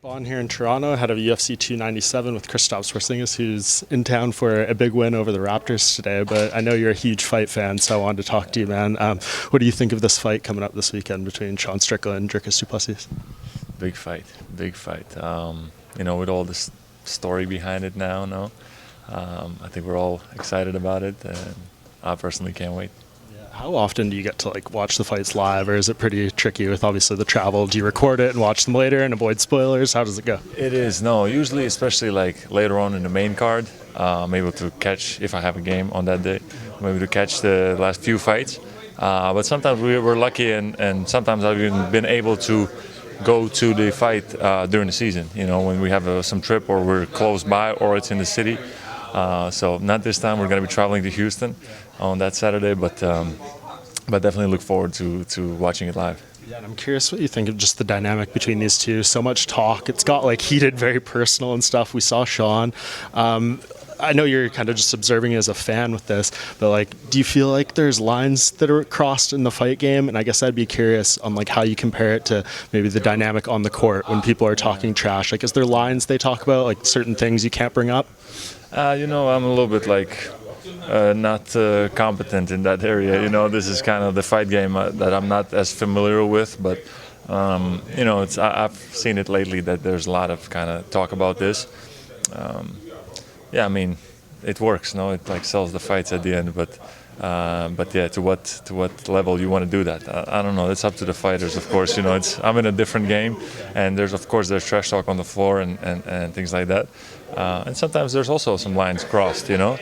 Bohn here in Toronto, head of UFC 297 with Kristaps Porzingis, who's in town for a big win over the Raptors today. But I know you're a huge fight fan, so I wanted to talk to you, man. What do you think of this fight coming up this weekend between Sean Strickland and Dricus Du Plessis? Big fight, big fight. With all this story behind it now, I think we're all excited about it, and I personally can't wait. How often do you get to watch the fights live, or is it pretty tricky with obviously the travel? Do you record it and watch them later and avoid spoilers? How does it go? It is, no, usually, especially later on in the main card, I'm able to catch, if I have a game on that day, I'm able to catch the last few fights. But sometimes we're lucky, and sometimes I've even been able to go to the fight during the season, when we have some trip or we're close by or it's in the city. So not this time. We're going to be traveling to Houston on that Saturday, but definitely look forward to watching it live. Yeah, and I'm curious what you think of just the dynamic between these two. So much talk. It's got heated, very personal and stuff. We saw Sean. I know you're kind of just observing as a fan with this, but do you feel like there's lines that are crossed in the fight game? And I guess I'd be curious on how you compare it to maybe the dynamic on the court when people are talking trash. Is there lines they talk about, certain things you can't bring up? I'm a little bit not competent in that area. This is kind of the fight game that I'm not as familiar with, but I've seen it lately that there's a lot of kind of talk about this. It works. It sells the fights at the end, but yeah, to what level you want to do that? I don't know. It's up to the fighters, of course. I'm in a different game, and there's trash talk on the floor and things like that. And sometimes there's also some lines crossed. That's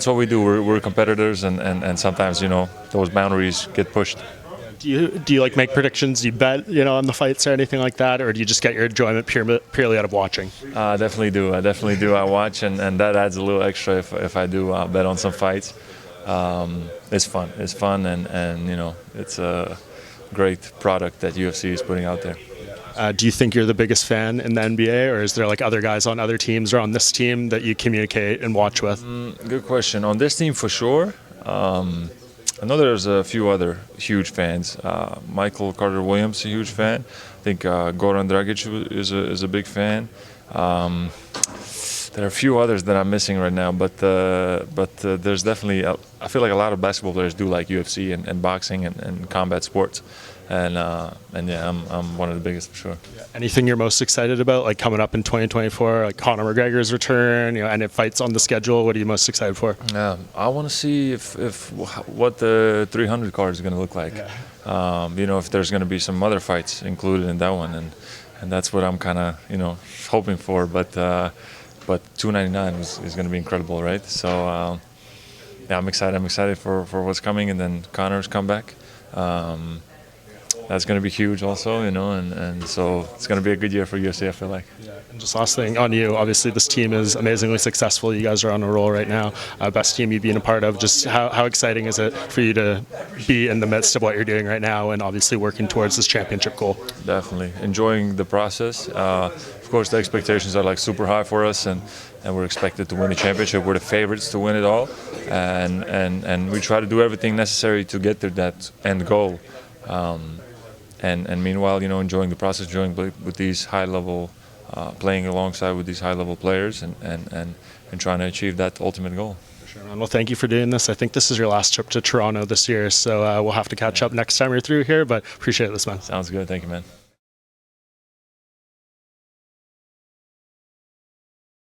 what we do. We're competitors, and sometimes those boundaries get pushed. Do you make predictions? Do you bet on the fights or anything like that, or do you just get your enjoyment purely out of watching? I definitely do. I watch, and that adds a little extra if I do bet on some fights. It's fun, and it's a great product that UFC is putting out there. Do you think you're the biggest fan in the NBA, or is there other guys on other teams or on this team that you communicate and watch with? Good question. On this team, for sure. I know there's a few other huge fans. Michael Carter-Williams, a huge fan. I think Goran Dragic is a big fan. There are a few others that I'm missing right now, but there's definitely. I feel like a lot of basketball players do like UFC and boxing and combat sports, and yeah, I'm one of the biggest for sure. Yeah. Anything you're most excited about, coming up in 2024, Conor McGregor's return, and if fights on the schedule? What are you most excited for? I want to see what the 300 card is going to look like. Yeah. If there's going to be some other fights included in that one, and that's what I'm kind of hoping for. But 299 is going to be incredible, right? So yeah, I'm excited. I'm excited for what's coming, and then Conor's comeback. That's going to be huge also, and so it's going to be a good year for UFC, I feel like. Yeah. And just last thing on you, obviously this team is amazingly successful. You guys are on a roll right now. Best team you've been a part of. Just how exciting is it for you to be in the midst of what you're doing right now and obviously working towards this championship goal? Definitely. Enjoying the process. Of course, the expectations are super high for us, and we're expected to win the championship. We're the favorites to win it all, and we try to do everything necessary to get to that end goal. And meanwhile, enjoying the process, enjoying with these high-level, playing alongside with these high-level players, and trying to achieve that ultimate goal. For sure, man. Well, thank you for doing this. I think this is your last trip to Toronto this year, so we'll have to catch up next time you're through here, but appreciate this, man. Sounds good. Thank you, man.